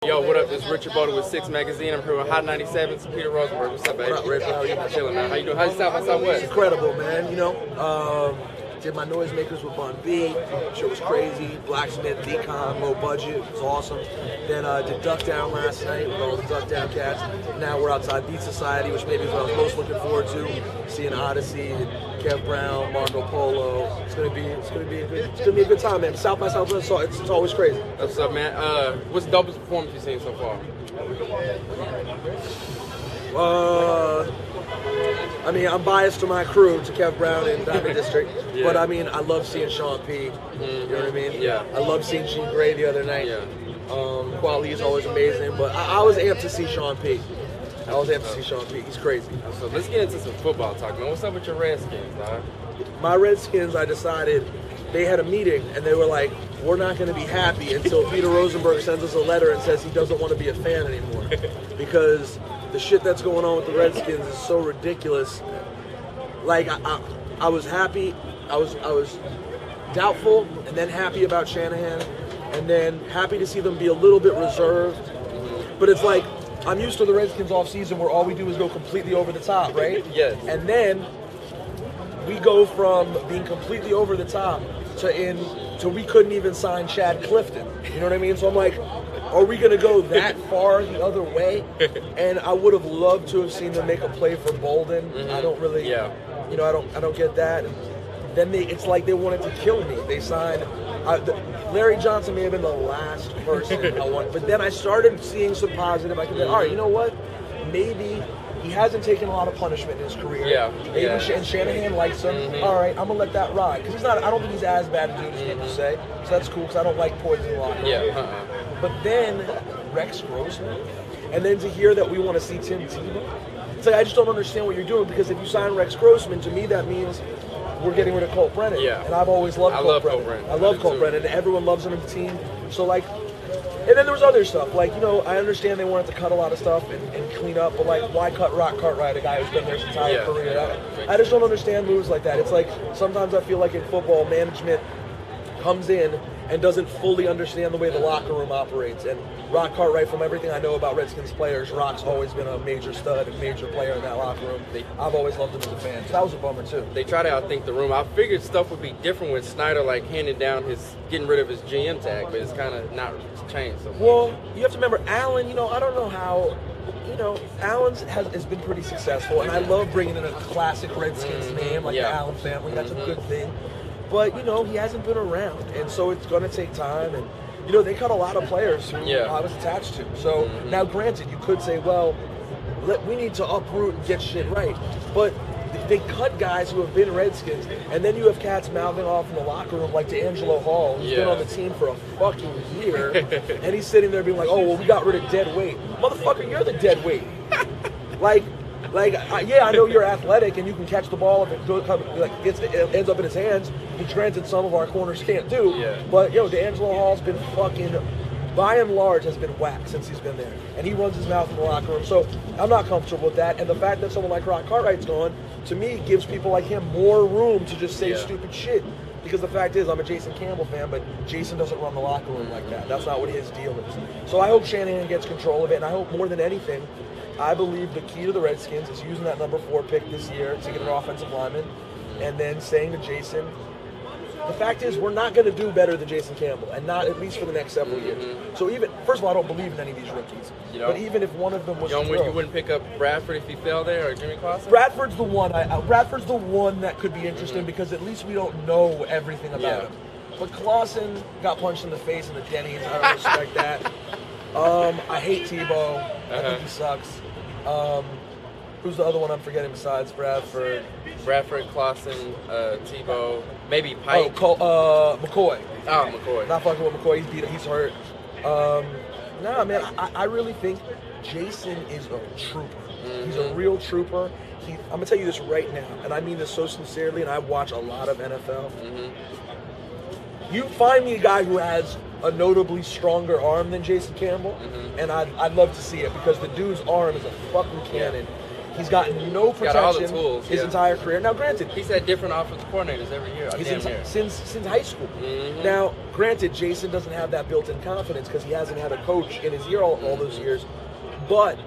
Yo, what up? This is Richard Boda with 6 Magazine. I'm here with Hot 97's Peter Rosenberg. What's up, baby? What up, Richard? How are you? Chilling, man. How you doing? How's South by Southwest? It's incredible, man. You know, did my noisemakers with Bun B. Shit was crazy. Blacksmith, Decon, low budget. It was awesome. Then did Duck Down last night with all the Duck Down cats. Now we're outside Beat Society, which maybe is what I was most looking forward to. Seeing Odyssey, Kev Brown, Marco Polo. It's gonna be a good time, man. South by Southwest, it's always crazy. What's up, man? What's the dopest performance you've seen so far? I mean, I'm biased to my crew, to Kev Brown and Diamond District, Yeah. but I mean, I love seeing Sean P. You know what I mean? Yeah. I love seeing Gene Gray the other night. Yeah. Quality is always amazing, but I was amped to see Sean P. I was amped to see Sean P. He's crazy. So let's get into some football talk, man. What's up with your Redskins, dog? My Redskins, I decided, they had a meeting and they were like, we're not going to be happy until Peter Rosenberg sends us a letter and says he doesn't want to be a fan anymore. Because the shit that's going on with the Redskins is so ridiculous. Like, I was happy, I was doubtful, and then happy about Shanahan, and then happy to see them be a little bit reserved. But it's like, I'm used to the Redskins offseason where all we do is go completely over the top, right? Yes. And then we go from being completely over the top to we couldn't even sign Chad Clifton. You know what I mean? So I'm like, are we going to go that far the other way? And I would have loved to have seen them make a play for Bolden. I don't really, you know, I don't get that. And then it's like they wanted to kill me. They signed, Larry Johnson may have been the last person I want. But then I started seeing some positive. I could be, all right, you know what? Maybe he hasn't taken a lot of punishment in his career. And Shanahan likes him. All right, I'm gonna let that ride because he's not. I don't think he's as bad a dude as people say. So that's cool because I don't like poison locker. But then Rex Grossman, and then to hear that we want to see Tim Tebow, it's like I just don't understand what you're doing because if you sign Rex Grossman, to me that means we're getting rid of Colt Brennan. And I've always loved Colt Brennan. I love Colt Brennan, and everyone loves him in the team. So like. And then there was other stuff, like, you know, I understand they wanted to cut a lot of stuff and clean up, but, like, why cut Rock Cartwright, a guy who's been there his entire career? I just don't understand moves like that. It's like, sometimes I feel like in football, management comes in and doesn't fully understand the way the locker room operates. And Rock Cartwright, from everything I know about Redskins players, Rock's always been a major stud and major player in that locker room. I've always loved him as a fan, so that was a bummer, too. They try to outthink the room. I figured stuff would be different with Snyder, like, handing down getting rid of his GM tag, but it's kind of not changed so much. Well, you have to remember, Allen, you know, I don't know how, you know, Allen has been pretty successful, and I love bringing in a classic Redskins name, like the Allen family. That's a good thing. But, you know, he hasn't been around, and so it's going to take time, and, you know, they cut a lot of players who I was attached to. So, now granted, you could say, well, we need to uproot and get shit right. But they cut guys who have been Redskins, and then you have cats mouthing off in the locker room like D'Angelo Hall, who's been on the team for a fucking year, and he's sitting there being like, oh, well, we got rid of dead weight. Motherfucker, you're the dead weight. I know you're athletic and you can catch the ball if it ends up in his hands, which granted some of our corners can't do. But, D'Angelo Hall's been fucking, by and large, has been whacked since he's been there. And he runs his mouth in the locker room. So I'm not comfortable with that. And the fact that someone like Rock Cartwright's gone, to me, gives people like him more room to just say stupid shit. Because the fact is, I'm a Jason Campbell fan, but Jason doesn't run the locker room like that. That's not what his deal is. So I hope Shanahan gets control of it, and I hope more than anything, I believe the key to the Redskins is using that number 4 pick this year to get an offensive lineman, and then saying to Jason, the fact is, we're not going to do better than Jason Campbell, and not at least for the next several years. So even, first of all, I don't believe in any of these rookies. But even if one of them was you wouldn't pick up Bradford if he fell there, or Jimmy Clausen? Bradford's the one. Bradford's the one that could be interesting because at least we don't know everything about him. But Clausen got punched in the face in the Denny's. I don't respect that. I hate Tebow. I think he sucks. Who's the other one I'm forgetting besides Bradford? Bradford, Clausen, Tebow, maybe Pike. McCoy. Oh, McCoy. Not fucking with McCoy. He's hurt. Nah, man, I really think Jason is a trooper. He's a real trooper. I'm going to tell you this right now, and I mean this so sincerely, and I watch a lot of NFL. You find me a guy who has a notably stronger arm than Jason Campbell, and I'd love to see it because the dude's arm is a fucking cannon. He's gotten no Got all the protection tools, his yeah. entire career. Now, granted, He's had different offensive coordinators every year. since high school. Mm-hmm. Now, granted, Jason doesn't have that built-in confidence because he hasn't had a coach in his ear all those years. But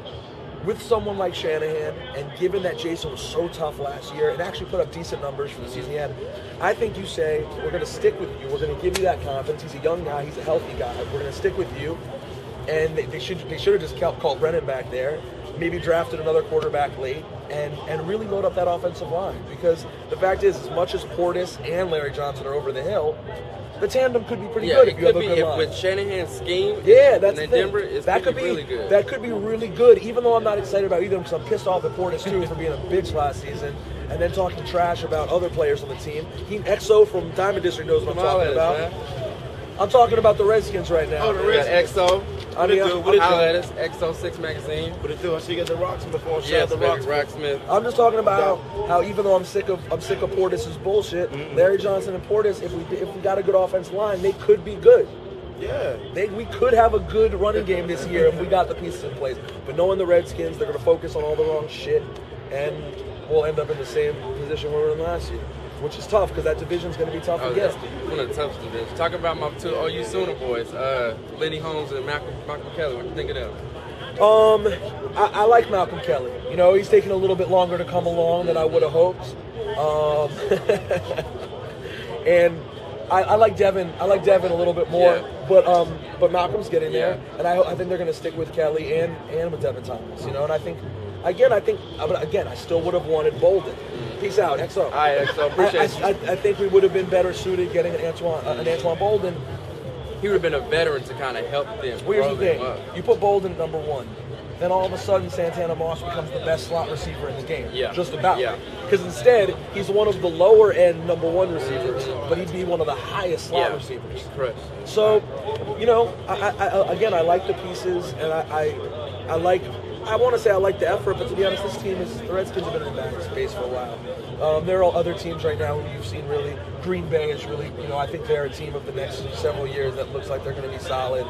with someone like Shanahan, and given that Jason was so tough last year and actually put up decent numbers for the season he had, I think you say, we're going to stick with you. We're going to give you that confidence. He's a young guy. He's a healthy guy. We're going to stick with you. And they should have just called Brennan back there, maybe drafted another quarterback late, and really load up that offensive line. Because the fact is, as much as Portis and Larry Johnson are over the hill, the tandem could be pretty good if you have a good line. With Shanahan's scheme. Yeah, that's the in thing. Denver, That could be really good. That could be really good. Even though I'm not excited about either, because I'm pissed off at Portis too for being a bitch last season, and then talking trash about other players on the team. XO from Diamond District knows what I'm talking about. Man. I'm talking about the Redskins right now. Oh, the Redskins. We got XO. What it do? What it Holla at do? us, XO6 Magazine. What it do? I see you got the Rocksmith before. Yes, the baby, Rocksmith. I'm just talking about how even though I'm sick of Portis' bullshit, Larry Johnson and Portis, if we got a good offensive line, they could be good. Yeah. We could have a good running game this year if we got the pieces in place. But knowing the Redskins, they're going to focus on all the wrong shit, and we'll end up in the same position we were in last year, which is tough because that division's going to be tough Oh, again. that's one of the toughest divisions. Talking about my two OU Sooner boys, Lenny Holmes and Malcolm Kelly. What do you think of them? I like Malcolm Kelly. You know, he's taking a little bit longer to come along than I would have hoped. And I like Devin. I like Devin a little bit more. Yeah. But Malcolm's getting there, Yeah. and I think they're going to stick with Kelly and with Devin Thomas. You know, and I think I still would have wanted Bolden. Peace out, XO. All right, XO, appreciate you. I think we would have been better suited getting an Antoine Bolden. He would have been a veteran to kind of help them. Here's grow the them thing: up. you put Bolden at number one, then all of a sudden Santana Moss becomes the best slot receiver in the game. Yeah. Just about. Yeah. Because instead, he's one of the lower end number one receivers, but he'd be one of the highest slot receivers. Correct. So, you know, I like the pieces, and I like. I want to say I like the effort, but to be honest, the Redskins have been in a bad space for a while. There are other teams right now who you've seen really. Green Bay is really, you know, I think they're a team of the next several years that looks like they're going to be solid.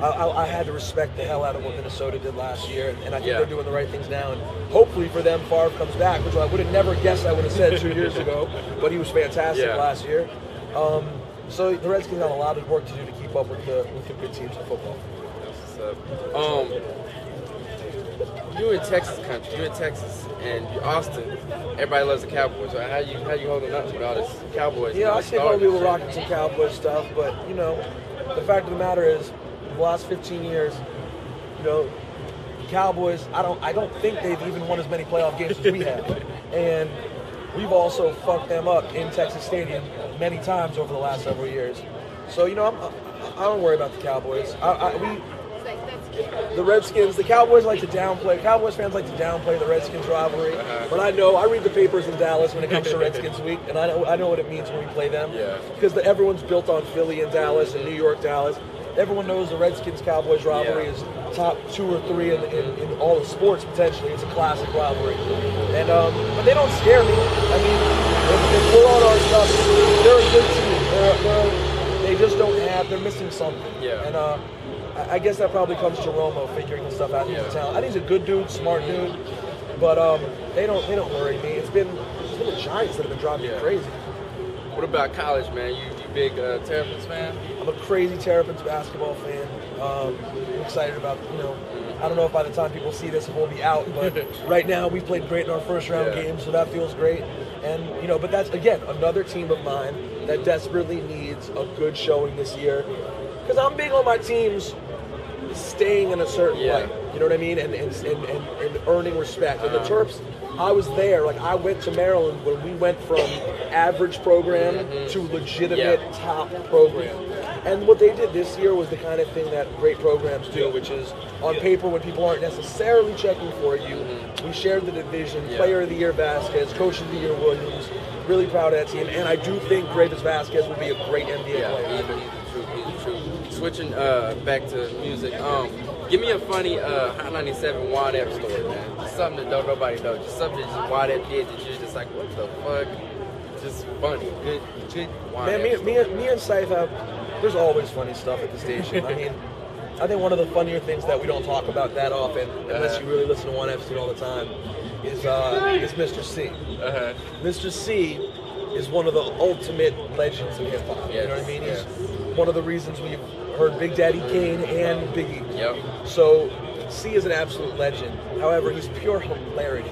I had to respect the hell out of what Minnesota did last year, and I think they're doing the right things now. And hopefully for them, Favre comes back, which I would have never guessed I would have said 2 years ago, but he was fantastic last year. So the Redskins have a lot of work to do to keep up with the good teams in football. You in Texas country, you in Texas, and Austin. Everybody loves the Cowboys, right? How you holding up with all this Cowboys? Yeah, I think we were rocking some Cowboys stuff, but you know, the fact of the matter is, the last 15 years, you know, the Cowboys. I don't think they've even won as many playoff games as we have, and we've also fucked them up in Texas Stadium many times over the last several years. So you know, I don't worry about the Cowboys. The Redskins, the Cowboys like to downplay. Cowboys fans like to downplay the Redskins rivalry. But I read the papers in Dallas when it comes to Redskins week, and I know what it means when we play them. Yeah. Because everyone's built on Philly and Dallas and New York, Dallas. Everyone knows the Redskins-Cowboys rivalry is top 2 or 3 in all of sports potentially. It's a classic rivalry, and but they don't scare me. I mean, if we're on our stuff, they're a good team. They just don't have. They're missing something. Yeah. And I guess that probably comes to Romo figuring this stuff out in the town. I think he's a good dude, smart dude, but they don't worry me. It's been the Giants that have been driving me crazy. What about college, man? You big Terrapins fan? I'm a crazy Terrapins basketball fan. I'm excited about, you know, I don't know if by the time people see this it will be out, but right now we played great in our first round game, so that feels great. And, you know, but that's, again, another team of mine that desperately needs a good showing this year. Because I'm big on my teams staying in a certain way, you know what I mean, and earning respect. And the Terps, I was there. Like, I went to Maryland when we went from average program to legitimate top program. And what they did this year was the kind of thing that great programs do, which is on paper when people aren't necessarily checking for you. We shared the division, Player of the Year Vasquez, Coach of the Year Williams. Really proud of that team, and I do think Gravis Vasquez will be a great NBA player. He's the truth. Switching back to music, give me a funny Hot 97 Wad Ep story, man. Just something that nobody knows. Just something that Wad Ep did that you're just like, what the fuck? Just funny. Good Wad Ep Man, me and Saif have, there's always funny stuff at the station. I mean, I think one of the funnier things that we don't talk about that often, unless you really listen to 1FC all the time, is Mr. C. Mr. C is one of the ultimate legends of hip hop. You know what I mean? He's one of the reasons we've heard Big Daddy Kane and Biggie. So C is an absolute legend. However, he's pure hilarity.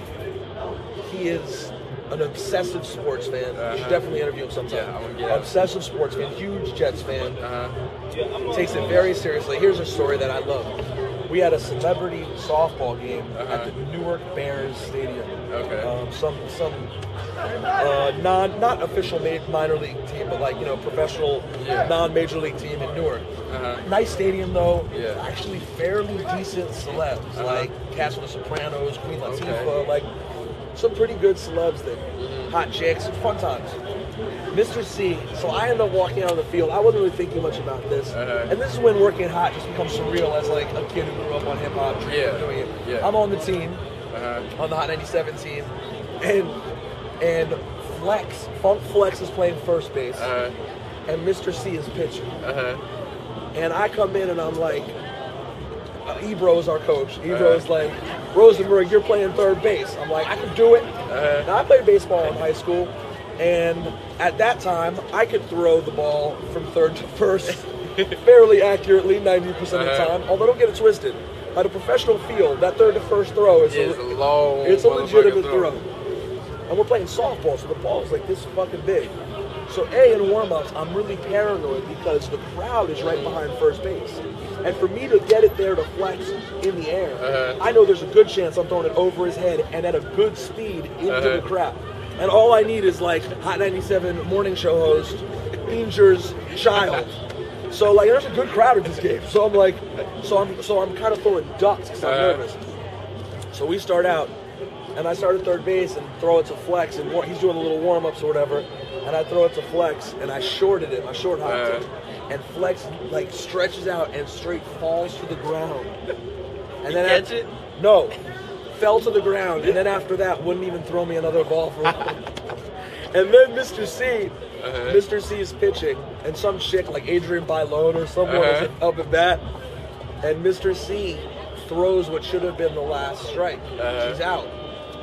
He is an obsessive sports fan. You should definitely interview him sometime. Obsessive sports fan, huge Jets fan. Takes it very seriously. Here's a story that I love. We had a celebrity softball game at the Newark Bears Stadium. Not official minor league team, but like, you know, professional non-major league team in Newark. Nice stadium though. Actually fairly decent celebs, like cast from The Sopranos, Queen Latifah, like some pretty good celebs there. Hot chicks, fun times. Mr. C, so I ended up walking out on the field. I wasn't really thinking much about this. And this is when working hot just becomes surreal as like a kid who grew up on hip hop, doing it. I'm on the team, on the Hot 97 team, and Funk Flex is playing first base, and Mr. C is pitching. And I come in and I'm like, Ebro is our coach. Ebro's like, Rosenberg, you're playing third base. I'm like, I can do it. Now, I played baseball in high school, and at that time, I could throw the ball from third to first fairly accurately 90% of the time, although don't get it twisted. At a professional field, that third to first throw is a legitimate throw. And we're playing softball, so the ball is like this fucking big. So in warm-ups, I'm really paranoid because the crowd is right behind first base. And for me to get it there to flex in the air, I know there's a good chance I'm throwing it over his head and at a good speed into the crowd. And all I need is like Hot 97 morning show host, Inger's child. So like there's a good crowd at this game. So I'm like, so I'm kind of throwing ducks because I'm nervous. So we start out, and I start at third base and throw it to Flex, and he's doing a little warm-ups or whatever, and I throw it to Flex, and I shorted it, I short-hopped it, and Flex like stretches out and straight falls to the ground. And then catch it? No, fell to the ground, and then after that wouldn't even throw me another ball for And then Mr. C is pitching, and some chick like Adrian Bailon or someone is up at bat, and Mr. C throws what should have been the last strike. She's out.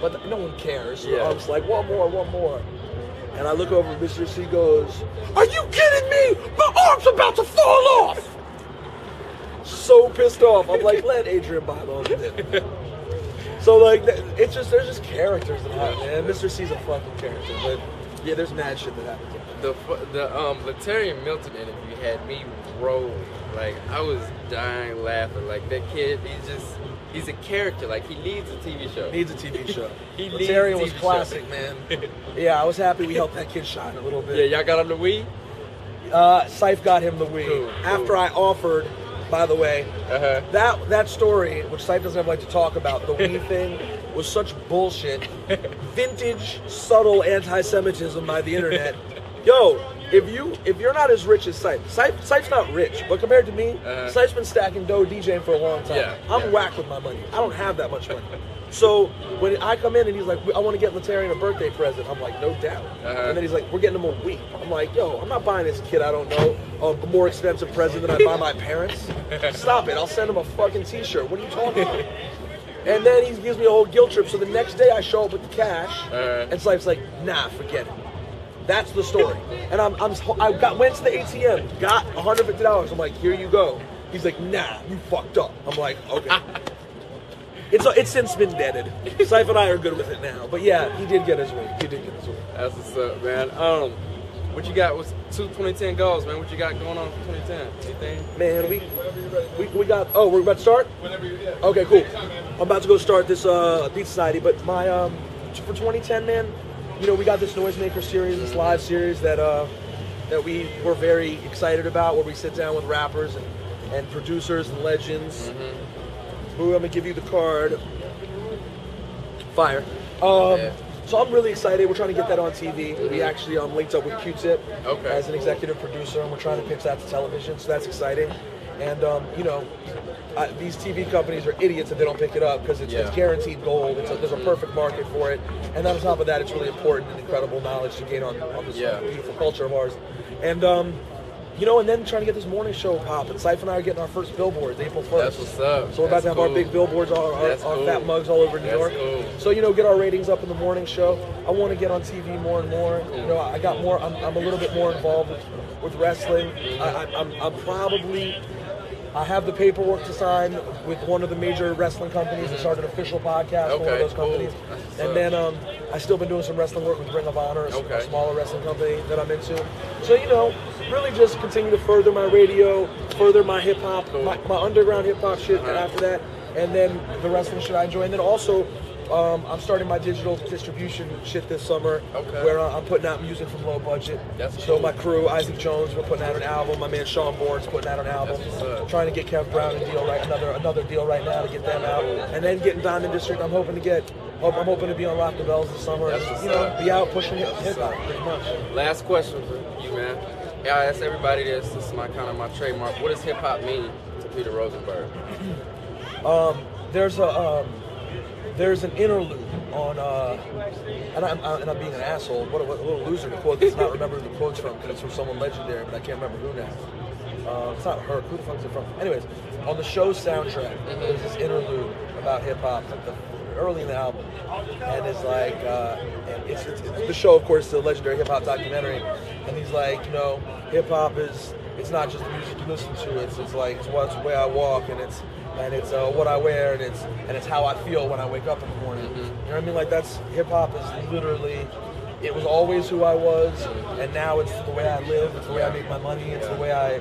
But no one cares. So I'm just like, one more. And I look over, Mr. C goes, "Are you kidding me? My arm's about to fall off!" So pissed off. I'm like, let Adrian Bailon in. So like, it's just, there's just characters that happen, man. Mr. C's a fucking character, but yeah, there's mad shit that happens. The Latarian Milton interview had me rolling. Like, I was dying laughing. Like, that kid, he's a character. Like, he needs a TV show. Latarian was classic, man. Yeah, I was happy we helped that kid shine a little bit. Yeah, y'all got him the Wii? Syph got him the Wii. After I offered, by the way, that story, which Syph doesn't like to talk about, the Wii thing, was such bullshit. Vintage, subtle anti-Semitism by the internet. Yo, if you're not as rich as Syph's not rich, but compared to me, Syph's been stacking dough DJing for a long time. I'm whack with my money. I don't have that much money. So when I come in and he's like, I want to get Latarian a birthday present, I'm like, no doubt. And then he's like, we're getting him a Wii. I'm like, yo, I'm not buying this kid I don't know a more expensive present than I buy my parents. Stop it. I'll send him a fucking t-shirt. What are you talking about? And then he gives me a whole guilt trip. So the next day I show up with the cash, and Syph's like, nah, forget it. That's the story. And I went to the ATM, got $150. I'm like, here you go. He's like, nah, you fucked up. I'm like, okay. It's since been deaded. Syph and I are good with it now. But yeah, he did get his way. That's what's up, man. What you got with 2010 goals, man? What you got going on for 2010? Anything? Man, we got. Oh, we're about to start. Whenever you're ready. Okay, cool. I'm about to go start this Beat Society. But my for 2010, man, you know, we got this Noisemaker series, this live series that we were very excited about, where we sit down with rappers and producers and legends. Ooh, I'm gonna give you the card. Fire. So I'm really excited. We're trying to get that on TV. We actually linked up with Q-Tip as an executive producer, and we're trying to pitch that to television. So that's exciting. And you know, these TV companies are idiots if they don't pick it up, because it's guaranteed gold. There's a perfect market for it. And on top of that, it's really important and incredible knowledge to gain on this beautiful culture of ours. And You know, and then trying to get this morning show popping. Syph and I are getting our first billboards April 1st. That's what's up. So we're about to have our big billboards, our fat mugs all over New York. Cool. So, you know, get our ratings up in the morning show. I want to get on TV more and more. You know, I got more. I'm a little bit more involved with wrestling. I have the paperwork to sign with one of the major wrestling companies and start an official podcast for one of those companies. Cool. And then I've still been doing some wrestling work with Ring of Honor, a smaller wrestling company that I'm into. So, you know, really just continue to further my radio, further my hip-hop, my underground hip-hop shit after that, and then the wrestling shit I enjoy. And then also, I'm starting my digital distribution shit this summer, where I'm putting out music from low budget. So my crew, Isaac Jones, we're putting out an album. My man Sean Bourne's putting out an album. Trying to get Kev Brown a deal another deal right now to get them out, and then getting Diamond District. I'm hoping to be on Rock the Bells this summer. And, you know, be out pushing hip hop pretty much. Last question for you, man. Yeah, I ask everybody this. This is my trademark. What does hip hop mean to Peter Rosenberg? There's an interlude on, and I'm being an asshole. What a little loser to quote. It's not remember who the quote's from because it's from someone legendary, but I can't remember who now. It's not her. Who the fuck is it from? Anyways, on the show's soundtrack, there's this interlude about hip hop, early in the album, and it's like, it's the show, of course, the legendary hip hop documentary, and he's like, you know, hip hop it's not just the music you listen to. It's like it's the way I walk, and it's what I wear, and it's how I feel when I wake up in the morning. You know what I mean? Like that's hip hop is literally. It was always who I was, and now it's the way I live. It's the way I make my money. It's the way I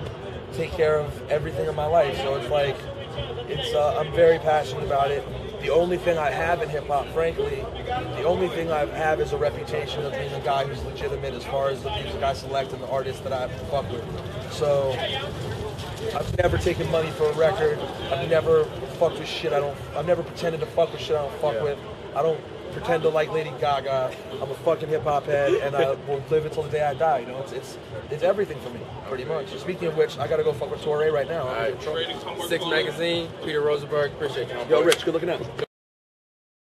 take care of everything in my life. So it's like, I'm very passionate about it. The only thing I have in hip hop, frankly, the only thing I have is a reputation of being a guy who's legitimate as far as the music I select and the artists that I fuck with. So I've never taken money for a record. I've never fucked with shit I've never pretended to fuck with shit I don't fuck with. I don't pretend to like Lady Gaga. I'm a fucking hip hop head, and I will live until the day I die. You know, it's everything for me, pretty much. Speaking of which, I gotta go fuck with Torre right now. All right. 6 Magazine, Peter Rosenberg. Appreciate you. Yo, Rich, good looking out.